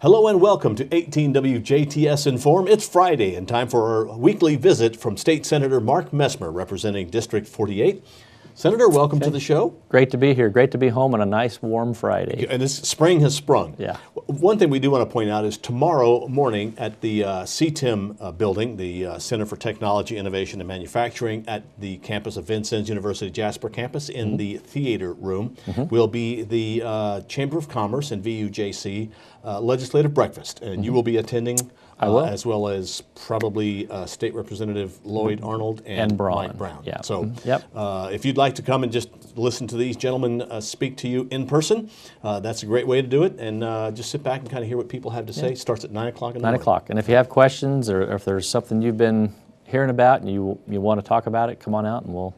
Hello and welcome to 18 WJTS-Inform. It's Friday and time for our weekly visit from State Senator Mark Messmer, representing District 48. Senator, welcome to the show. Great to be here. Great to be home on a nice warm Friday. And spring has sprung. Yeah. One thing we do want to point out is tomorrow morning at the CTIM building, the Center for Technology, Innovation, and Manufacturing at the campus of Vincennes University Jasper campus in the theater room will be the Chamber of Commerce and VUJC legislative breakfast. And you will be attending as well as probably State Representative Lloyd Arnold and Mike Brown. Yeah. So if you'd like to come and just listen to these gentlemen speak to you in person, that's a great way to do it. And just sit back and kind of hear what people have to say. It starts at 9 o'clock in the morning. 9 o'clock. And if you have questions or if there's something you've been hearing about and you want to talk about it, come on out and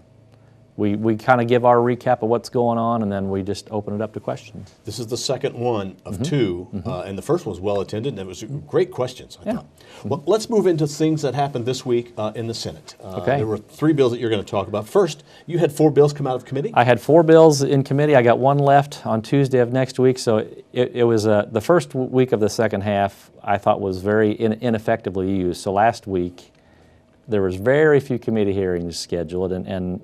we kind of give our recap of what's going on, and then we just open it up to questions. This is the second one of two, and the first one was well attended, and it was great questions, I thought. Well, let's move into things that happened this week in the Senate. There were 3 bills that you're going to talk about. First, you had 4 bills come out of committee? I had 4 bills in committee. I got 1 left on Tuesday of next week, so it was the first week of the second half I thought was very ineffectively used. So last week, there was very few committee hearings scheduled, and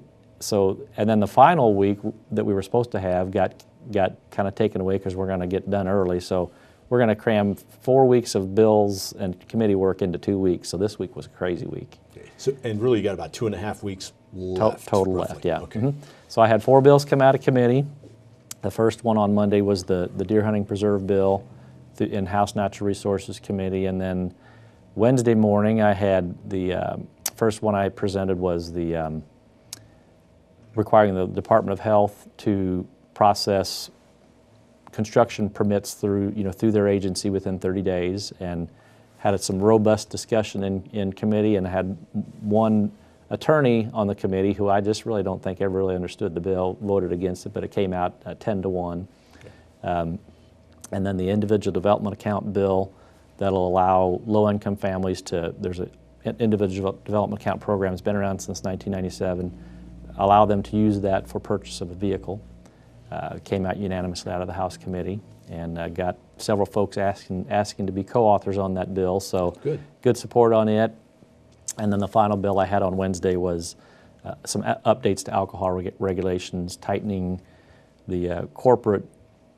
then the final week that we were supposed to have got kind of taken away because we're going to get done early. So we're going to cram 4 weeks of bills and committee work into 2 weeks. So this week was a crazy week. So, and really you got about 2.5 weeks left. Total roughly. left, yeah. Okay. So I had 4 bills come out of committee. The first one on Monday was the Deer Hunting Preserve bill in House Natural Resources Committee. And then Wednesday morning I had the first one I presented was the requiring the Department of Health to process construction permits through their agency within 30 days, and had some robust discussion in committee, and had one attorney on the committee who I just really don't think ever really understood the bill, voted against it, but it came out 10-1. And then the individual development account bill that'll allow low-income families there's an individual development account program that's been around since 1997, allow them to use that for purchase of a vehicle. Came out unanimously out of the House committee, and got several folks asking to be co-authors on that bill, so good support on it. And then the final bill I had on Wednesday was some updates to alcohol regulations, tightening the corporate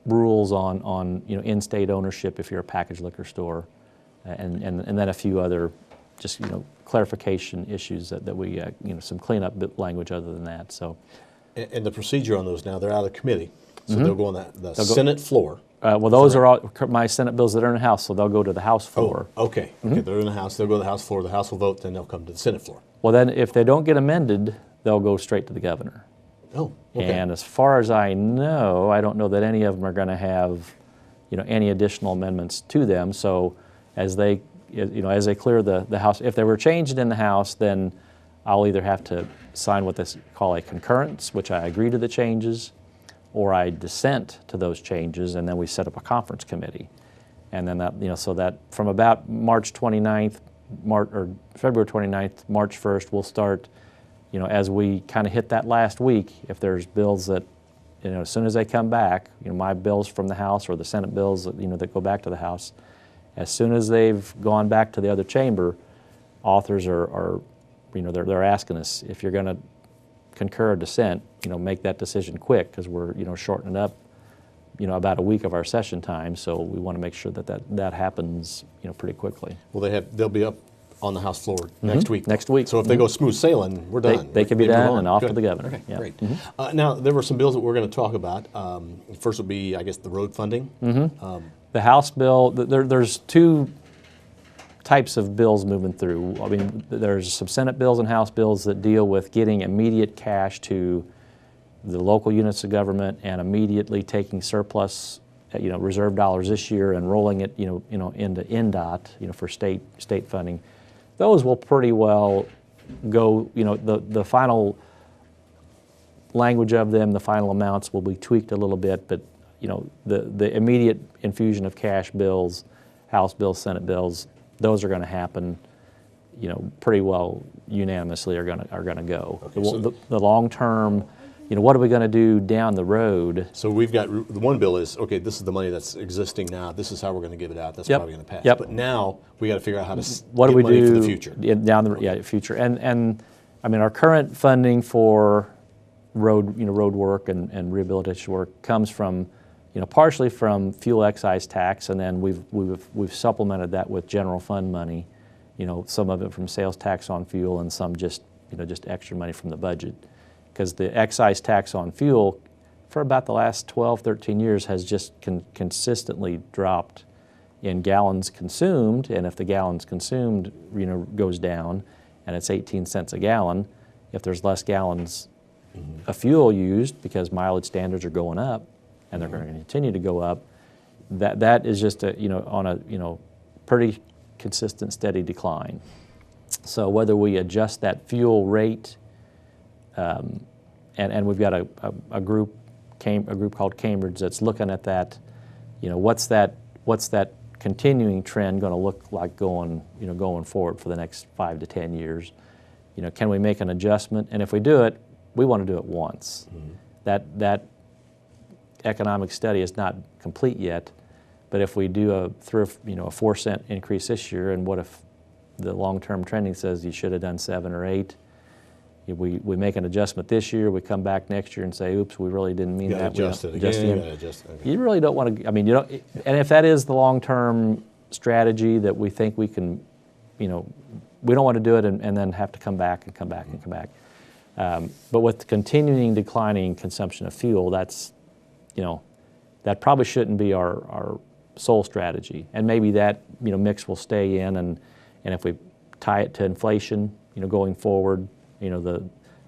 rules on in-state ownership if you're a packaged liquor store, and then a few other just clarification issues that we some cleanup language other than that. So, and the procedure on those now, they're out of committee, so they'll go on the Senate floor. Well, those are all my Senate bills that are in the House, so they'll go to the House floor. Oh, okay. Okay, they're in the House. They'll go to the House floor. The House will vote, then they'll come to the Senate floor. Well, then if they don't get amended, they'll go straight to the governor. Oh, okay. And as far as I know, I don't know that any of them are going to have, any additional amendments to them. So as they clear the House, if they were changed in the House, then I'll either have to sign what they call a concurrence, which I agree to the changes, or I dissent to those changes, and then we set up a conference committee. And then that, so that from about March 29th, or February 29th, March 1st, we'll start, as we kind of hit that last week, if there's bills that, as soon as they come back, my bills from the House or the Senate bills that, that go back to the House, as soon as they've gone back to the other chamber, authors are they're asking us, if you're going to concur or dissent, make that decision quick, because we're, shortening up, about a week of our session time, so we want to make sure that happens, pretty quickly. Well, they'll be up on the House floor next week. Next week. So if they go smooth sailing, we're done. They can be done and off to the governor. Okay, great. Now, there were some bills that we're going to talk about. First will be, I guess, the road funding. The House bill, there's 2 types of bills moving through. I mean, there's some Senate bills and House bills that deal with getting immediate cash to the local units of government and immediately taking surplus, reserve dollars this year and rolling it, into INDOT, for state funding. Those will pretty well go, the final language of them, the final amounts will be tweaked a little bit, but the immediate infusion of cash bills, House bills, Senate bills, those are going to happen, pretty well unanimously are going to go. Okay, the long-term what are we going to do down the road? So we've got, the one bill is, okay, this is the money that's existing now. This is how we're going to give it out. That's Yep. probably going to pass. Yep. But now we got to figure out how to What get do we money do for the future. down the future? And I mean, our current funding for road work and rehabilitation work comes from, partially from fuel excise tax, and then we've supplemented that with general fund money. Some of it from sales tax on fuel, and some just extra money from the budget. Because the excise tax on fuel for about the last 12, 13 years has just consistently dropped in gallons consumed, and if the gallons consumed goes down and it's 18 cents a gallon, if there's less gallons of fuel used because mileage standards are going up and they're going to continue to go up, that is just on a pretty consistent, steady decline. So whether we adjust that fuel rate, and we've got a group called Cambridge that's looking at that. What's that continuing trend going to look like going forward for the next 5 to 10 years? Can we make an adjustment? And if we do it, we want to do it once. That economic study is not complete yet, but if we do a 4-cent increase this year, and what if the long-term trending says you should have done 7 or 8? We make an adjustment this year, we come back next year and say, oops, we really didn't mean that. Adjust it again. Adjust it again. You really don't want to, and if that is the long-term strategy that we think we can, we don't want to do it and then have to come back and come back and come back. But with the continuing declining consumption of fuel, that's, that probably shouldn't be our sole strategy. And maybe that, mix will stay in, and if we tie it to inflation, going forward,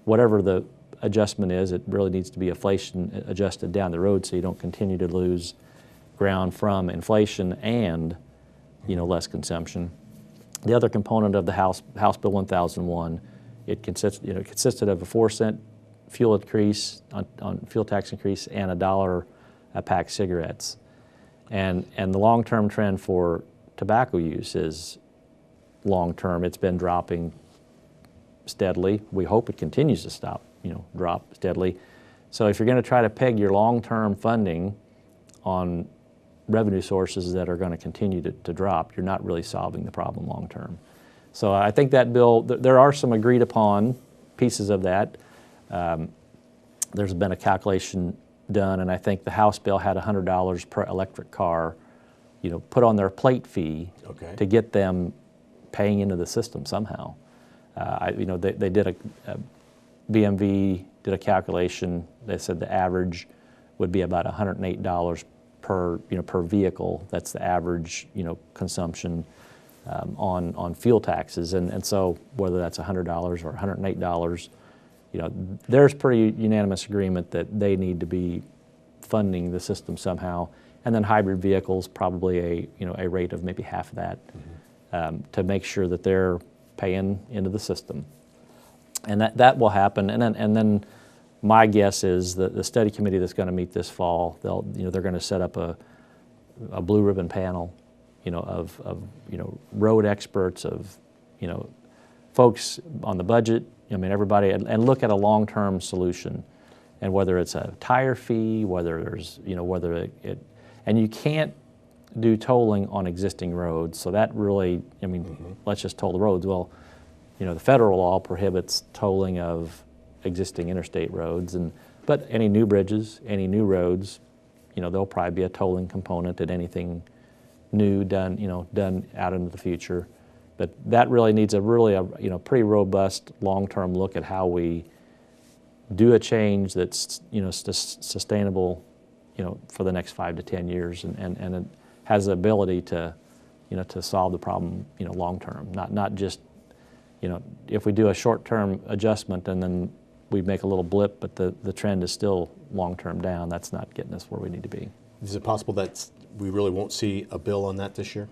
whatever the adjustment is, it really needs to be inflation adjusted down the road so you don't continue to lose ground from inflation and, less consumption. The other component of the House Bill 1001, it consisted of a 4-cent fuel increase on fuel tax increase and $1 a pack cigarettes. And the long-term trend for tobacco use is long-term. It's been dropping steadily. We hope it continues to drop steadily. So if you're going to try to peg your long-term funding on revenue sources that are going to continue to drop, you're not really solving the problem long-term. So I think that bill, there are some agreed upon pieces of that. There's been a calculation done, and I think the House bill had $100 per electric car, put on their plate fee to get them paying into the system somehow. They did BMV did a calculation. They said the average would be about $108 per vehicle. That's the average consumption on fuel taxes, and so whether that's $100 or $108, there's pretty unanimous agreement that they need to be funding the system somehow, and then hybrid vehicles probably a rate of maybe half of that to make sure that they're paying into the system, and that will happen. And then my guess is that the study committee that's going to meet this fall, they're going to set up a blue ribbon panel, of road experts, of folks on the budget. Everybody, and look at a long-term solution, and whether it's a tire fee, whether there's and you can't do tolling on existing roads. So that really, let's just toll the roads. Well, the federal law prohibits tolling of existing interstate roads, but any new bridges, any new roads, there'll probably be a tolling component at anything new done out into the future. But that really needs a pretty robust long-term look at how we do a change that's sustainable, for the next 5 to 10 years, and it has the ability to solve the problem long-term, not just if we do a short-term adjustment and then we make a little blip, but the trend is still long-term down. That's not getting us where we need to be. Is it possible that we really won't see a bill on that this year?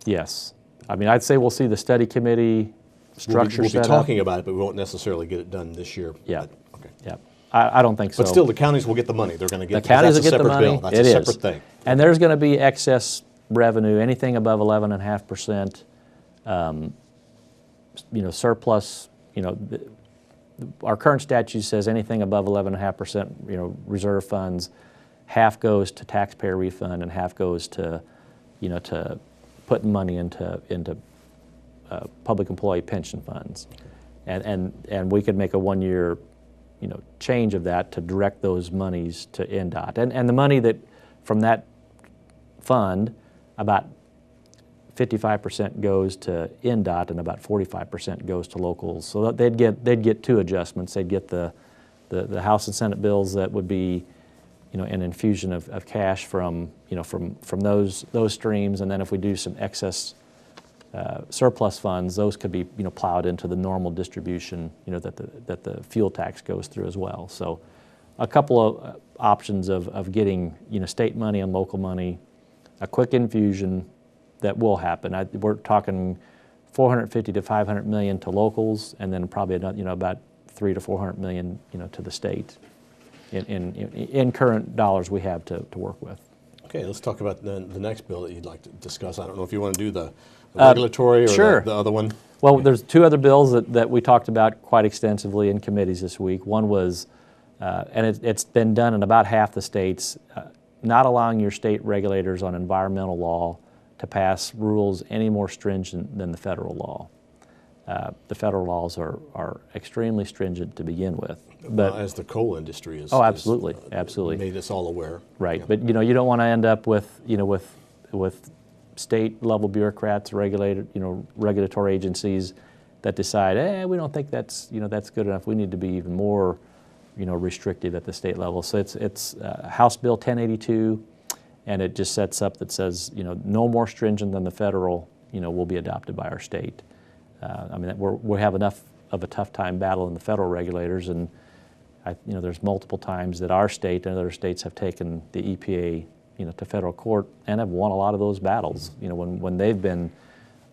Yes. I'd say we'll see the study committee structure We'll be set talking up. about it, but we won't necessarily get it done this year. Yeah. But, okay. Yeah. I don't think so. But still, the counties will get the money. They're going to get the counties will get the money. Bill. That's a separate thing. And there's going to be excess revenue, anything above 11.5%, surplus, our current statute says anything above 11.5%, reserve funds, half goes to taxpayer refund and half goes to, to putting money into public employee pension funds, and we could make a 1-year, change of that to direct those monies to INDOT, and the money that from that fund, about 55% goes to INDOT and about 45% goes to locals. So that they'd get two adjustments. They'd get the House and Senate bills that would be, an infusion of cash from those streams, and then if we do some excess surplus funds, those could be plowed into the normal distribution that the fuel tax goes through as well. So a couple of options of getting state money and local money, a quick infusion that will happen. We're talking 450 to 500 million to locals, and then probably about 300 to 400 million to the state in current dollars we have to work with. Okay, let's talk about the next bill that you'd like to discuss. I don't know if you want to do the regulatory or sure. the other one. Well, there's two other bills that we talked about quite extensively in committees this week. One was, and it's been done in about half the states, not allowing your state regulators on environmental law to pass rules any more stringent than the federal law. The federal laws are extremely stringent to begin with. But as the coal industry is, absolutely. Made us all aware. Right, Yeah. but you don't want to end up with with state level bureaucrats, regulatory agencies that decide, we don't think that's that's good enough. We need to be even more restrictive at the state level. So it's House Bill 1082, and it just sets up that says no more stringent than the federal will be adopted by our state. We have enough of a tough time battling the federal regulators, and there's multiple times that our state and other states have taken the EPA to federal court and have won a lot of those battles when they've been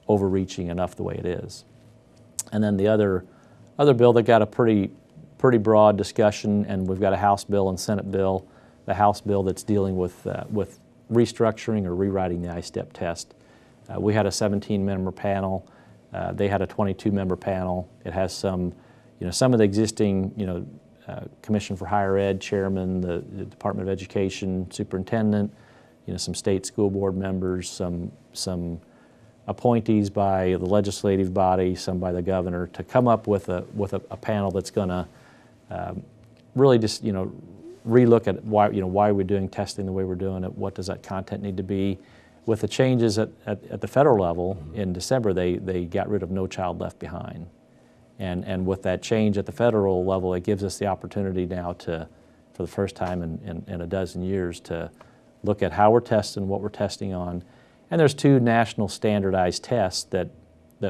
overreaching enough the way it is. And then the other bill that got a pretty broad discussion, and we've got a House bill and Senate bill. The House bill that's dealing with restructuring or rewriting the I-STEP test. We had a 17-member panel. They had a 22-member panel. It has some of the existing Commission for Higher Ed chairman, the Department of Education superintendent, some state school board members, some appointees by the legislative body, some by the governor, to come up with a panel that's going to really just relook at why we're doing testing the way we're doing it. What does that content need to be? With the changes at the federal level in December, they got rid of No Child Left Behind. And with that change at the federal level, it gives us the opportunity now to, for the first time in a dozen years, to look at how we're testing, what we're testing on. And there's two national standardized tests that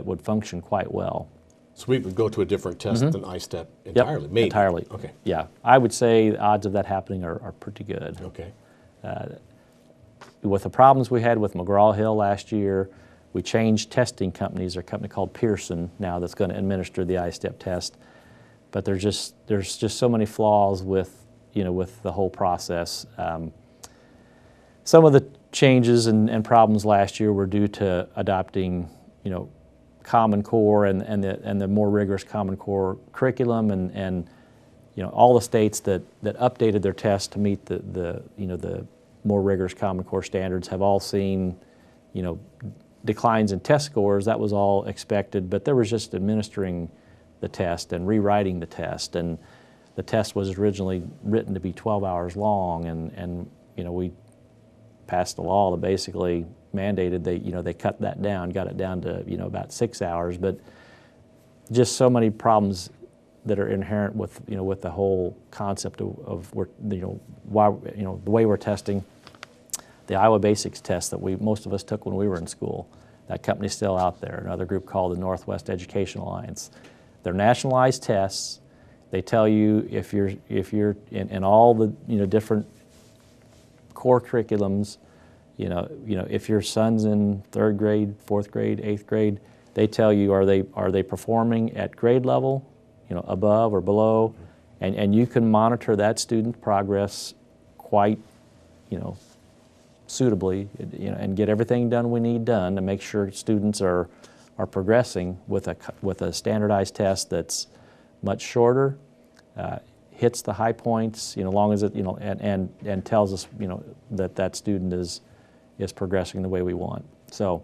would function quite well. So we would go to a different test than I-STEP entirely? Yep, maybe. entirely. Okay. Yeah, I would say the odds of that happening are pretty good. Okay. With the problems we had with McGraw-Hill last year, we changed testing companies. There's a company called Pearson now that's going to administer the I-STEP test. But there's just so many flaws with the whole process. Some of the changes and problems last year were due to adopting Common Core and the more rigorous Common Core curriculum, and all the states that updated their tests to meet the more rigorous Common Core standards have all seen declines in test scores. That was all expected, but there was just administering the test and rewriting the test, and the test was originally written to be 12 hours long, and we passed a law that basically mandated they cut that down, got it down to about 6 hours, but just so many problems that are inherent with with the whole concept of why the way we're testing. The Iowa Basics test that most of us took when we were in school, that company's still out there. Another group called the Northwest Education Alliance. They're nationalized tests. They tell you if you're in all the different core curriculums, if your son's in 3rd grade, 4th grade, 8th grade, they tell you are they performing at grade level, above or below, and you can monitor that student progress quite suitably, and get everything done we need done to make sure students are progressing with a standardized test that's much shorter, hits the high points, long as it, and tells us, that student is progressing the way we want. So,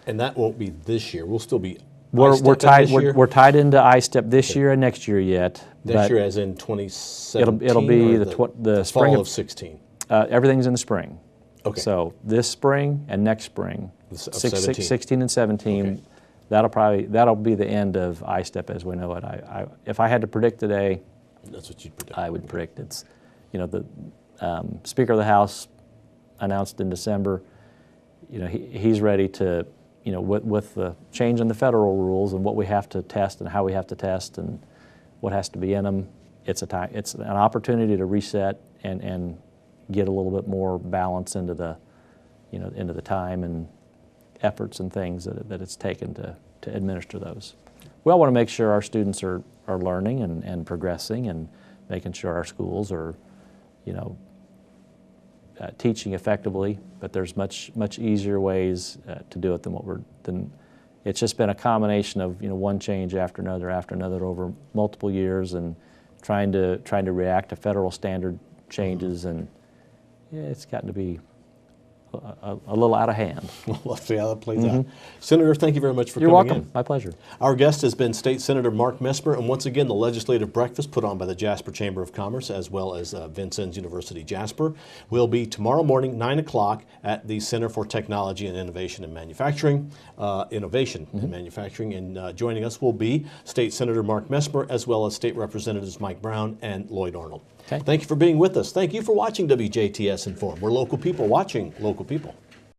and that won't be this year. We'll still be we're tied. this year? We're tied into I-STEP this year and next year yet. Next year, as in 2017. It'll be the spring fall of 16. Everything's in the spring. Okay. So this spring and next spring, 16 and 17. Okay. That'll be the end of I-STEP as we know it. If I had to predict today, that's what you'd predict. I would predict it's, the Speaker of the House announced in December, he's ready to, with the change in the federal rules and what we have to test and how we have to test and what has to be in them, it's an opportunity to reset and get a little bit more balance into the, into the time and efforts and things that it's taken to administer those. We all want to make sure our students are learning and progressing and making sure our schools are, teaching effectively, but there's much easier ways to do it than it's just been a combination of one change after another over multiple years and trying to react to federal standard changes, and it's gotten to be a little out of hand. Well, let's see how that plays out. Senator, thank you very much for You're coming welcome. in. My pleasure. Our guest has been State Senator Mark Messmer, and once again, the legislative breakfast put on by the Jasper Chamber of Commerce as well as Vincennes University Jasper will be tomorrow morning, 9 o'clock at the Center for Technology and Innovation in Manufacturing. In Manufacturing, and joining us will be State Senator Mark Messmer as well as State Representatives Mike Brown and Lloyd Arnold. Okay. Thank you for being with us. Thank you for watching WJTS in Form. We're local people watching local people.